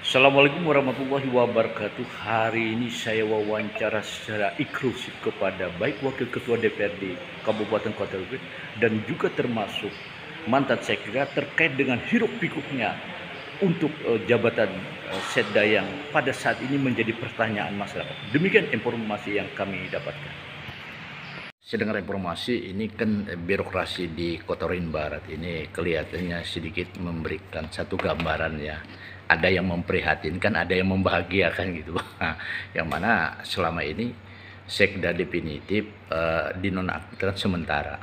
Assalamualaikum warahmatullahi wabarakatuh. Hari ini saya wawancara secara eksklusif kepada baik Wakil Ketua DPRD Kabupaten Kota Lubuk dan juga termasuk mantan sekda terkait dengan hiruk pikuknya untuk jabatan Setda yang pada saat ini menjadi pertanyaan masyarakat. Demikian informasi yang kami dapatkan. Saya dengar informasi ini kan birokrasi di Kota Rin Barat ini kelihatannya sedikit memberikan satu gambaran ya. Ada yang memprihatinkan, ada yang membahagiakan gitu. Yang mana selama ini sekda definitif dinonaktifkan sementara.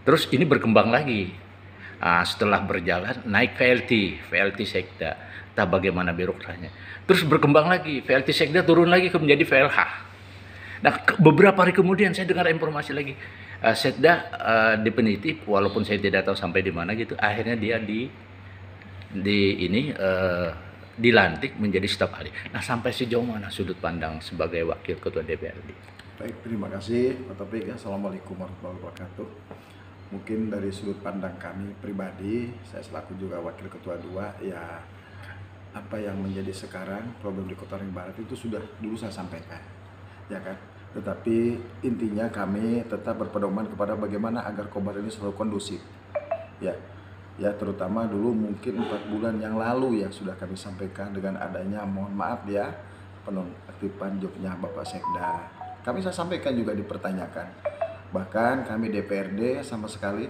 Terus ini berkembang lagi. Setelah berjalan naik VLT sekda. Entah bagaimana birokrasinya. Terus berkembang lagi, VLT sekda turun lagi ke menjadi VLH. Nah, beberapa hari kemudian saya dengar informasi lagi Setda definitif, walaupun saya tidak tahu sampai di mana gitu. Akhirnya dia dilantik menjadi staf ahli. Nah, sampai sejauh mana sudut pandang sebagai wakil ketua DPRD? Baik, terima kasih Pak Topik. Assalamualaikum warahmatullahi wabarakatuh. Mungkin dari sudut pandang kami pribadi, saya selaku juga wakil ketua 2, ya apa yang menjadi sekarang problem di Kota Ring Barat itu sudah dulu saya sampaikan, ya kan. Tetapi intinya kami tetap berpedoman kepada bagaimana agar Kobar ini selalu kondusif, ya terutama dulu mungkin 4 bulan yang lalu ya sudah kami sampaikan dengan adanya, mohon maaf ya, penonaktifan jobnya Bapak Sekda. Kami saya sampaikan juga dipertanyakan, bahkan kami DPRD sama sekali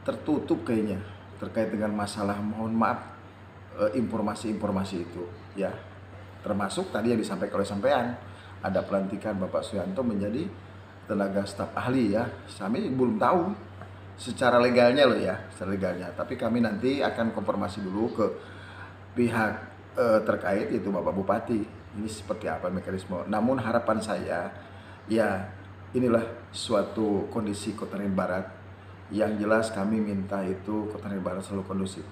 tertutup kayaknya terkait dengan masalah, mohon maaf, informasi-informasi itu ya, termasuk tadi yang disampaikan oleh sampean, ada pelantikan Bapak Suyanto menjadi tenaga staf ahli ya. Kami belum tahu secara legalnya loh ya, secara legalnya. Tapi kami nanti akan konfirmasi dulu ke pihak terkait, yaitu Bapak Bupati, ini seperti apa mekanisme. Namun harapan saya ya, inilah suatu kondisi Kota Ring Barat yang jelas kami minta itu Kota Ring Barat selalu kondusif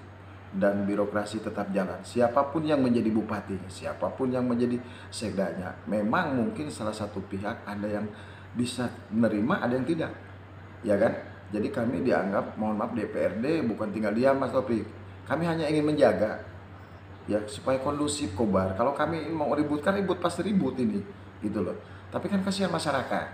dan birokrasi tetap jalan. Siapapun yang menjadi bupatinya, siapapun yang menjadi sekdanya, memang mungkin salah satu pihak ada yang bisa menerima, ada yang tidak, ya kan? Jadi kami dianggap, mohon maaf, DPRD bukan tinggal diam Mas Topik. Kami hanya ingin menjaga ya supaya kondusif Kobar. Kalau kami mau ribut, kan ribut pasti ribut ini, gitu loh. Tapi kan kasihan masyarakat.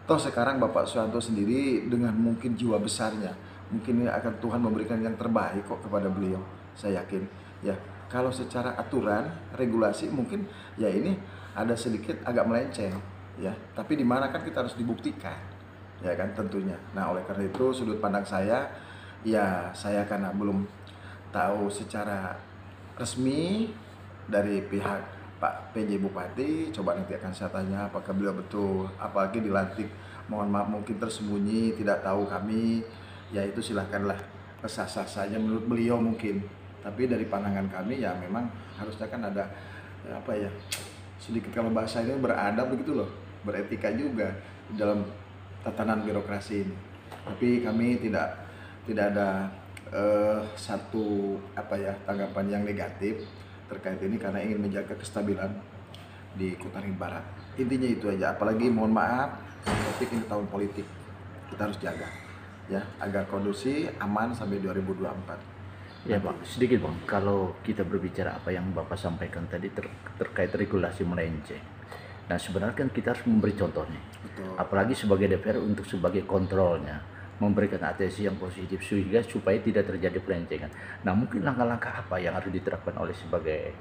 Toh sekarang Bapak Suyanto sendiri dengan mungkin jiwa besarnya, mungkin ini akan Tuhan memberikan yang terbaik kok kepada beliau, saya yakin ya. Kalau secara aturan regulasi mungkin ya ini ada sedikit agak melenceng ya, tapi di mana kan kita harus dibuktikan, ya kan, tentunya. Nah, oleh karena itu sudut pandang saya ya, saya karena belum tahu secara resmi dari pihak Pak PJ Bupati, coba nanti akan saya tanya apakah beliau betul, apalagi dilantik, mohon maaf mungkin tersembunyi, tidak tahu kami, ya itu silahkanlah, sah-sah saja menurut beliau mungkin. Tapi dari pandangan kami ya memang harusnya kan ada ya, apa ya, sedikit kalau bahasa ini beradab begitu loh, beretika juga dalam tatanan birokrasi ini. Tapi kami tidak ada satu apa ya, tanggapan yang negatif terkait ini karena ingin menjaga kestabilan di Kota Ring Barat. Intinya itu aja. Apalagi mohon maaf, topik ini tahun politik, kita harus jaga ya agar kondusif, aman sampai 2024. Ya Pak, sedikit Bang, kalau kita berbicara apa yang Bapak sampaikan tadi terkait regulasi melenceng. Nah, sebenarnya kan kita harus memberi contoh nih. Betul. Apalagi sebagai DPR untuk sebagai kontrolnya, memberikan atensi yang positif sehingga supaya tidak terjadi pelencengan. Nah, mungkin langkah-langkah apa yang harus diterapkan oleh sebagai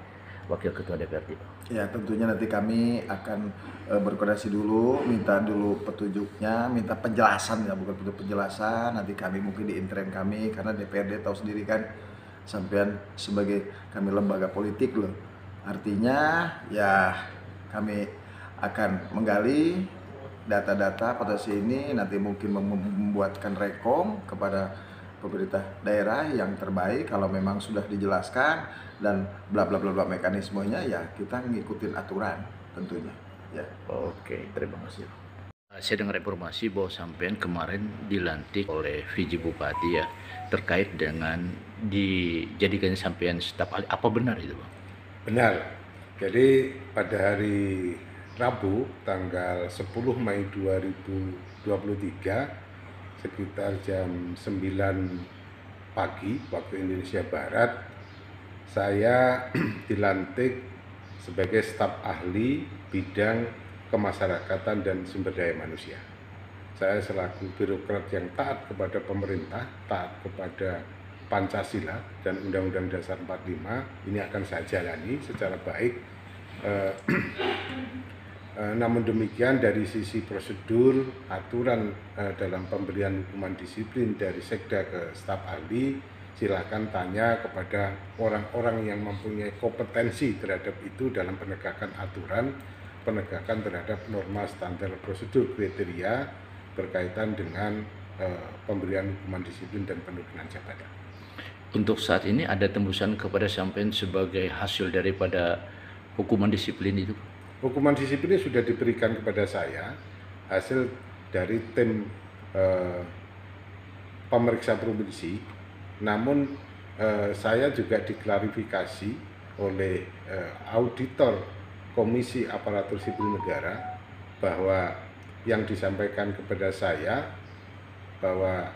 Wakil Ketua DPRD? Ya, tentunya nanti kami akan berkoordinasi dulu, minta dulu petunjuknya, minta penjelasan ya, bukan penjelasan. Nanti kami mungkin di intern kami, karena DPRD tahu sendiri kan, sampean sebagai kami lembaga politik loh. Artinya ya kami akan menggali data-data potensi ini, nanti mungkin membuatkan rekom kepada pemerintah daerah yang terbaik. Kalau memang sudah dijelaskan dan bla bla bla bla mekanismenya, ya kita ngikutin aturan tentunya ya. Oke, terima kasih. Saya dengar informasi bahwa sampean kemarin dilantik oleh VJ Bupati ya, terkait dengan dijadikan sampean staf ahli. Apa benar itu Bang? Benar. Jadi pada hari Rabu tanggal 10 Mei 2023 sekitar jam 9 pagi waktu Indonesia Barat, saya dilantik sebagai staf ahli bidang kemasyarakatan dan sumber daya manusia. Saya selaku birokrat yang taat kepada pemerintah, taat kepada Pancasila dan Undang-Undang Dasar 45, ini akan saya jalani secara baik. Namun demikian dari sisi prosedur, aturan dalam pemberian hukuman disiplin dari sekda ke staf ahli, silakan tanya kepada orang-orang yang mempunyai kompetensi terhadap itu dalam penegakan aturan, penegakan terhadap norma standar prosedur kriteria berkaitan dengan pemberian hukuman disiplin dan penurunan jabatan. Untuk saat ini ada tembusan kepada sampean sebagai hasil daripada hukuman disiplin itu? Hukuman disiplin sudah diberikan kepada saya hasil dari tim pemeriksa provinsi, namun saya juga diklarifikasi oleh auditor Komisi Aparatur Sipil Negara bahwa yang disampaikan kepada saya bahwa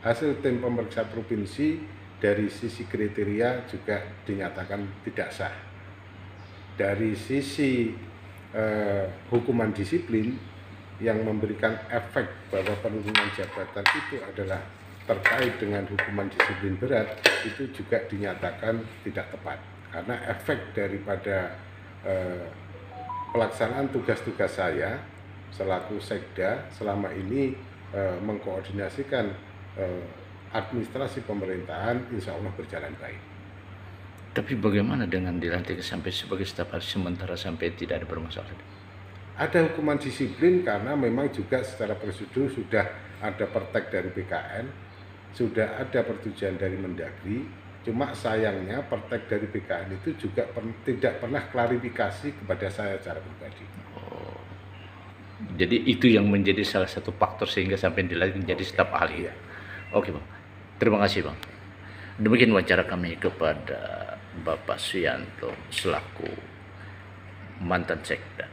hasil tim pemeriksa provinsi dari sisi kriteria juga dinyatakan tidak sah. Dari sisi hukuman disiplin yang memberikan efek bahwa penurunan jabatan itu adalah terkait dengan hukuman disiplin berat, itu juga dinyatakan tidak tepat karena efek daripada pelaksanaan tugas-tugas saya selaku sekda selama ini mengkoordinasikan administrasi pemerintahan insya Allah berjalan baik. Tapi bagaimana dengan dilantik sampai sebagai staf ahli sementara sampai tidak ada bermasalah? Ada hukuman disiplin karena memang juga secara prosedur sudah ada pertek dari BKN, sudah ada persetujuan dari Mendagri, cuma sayangnya pertek dari BKN itu juga tidak pernah klarifikasi kepada saya secara pribadi. Oh. Jadi itu yang menjadi salah satu faktor sehingga sampai dilantik menjadi staf ahli. Iya. Oke Bang, terima kasih Bang. Demikian wawancara kami kepada Bapak Suyanto selaku mantan sekda.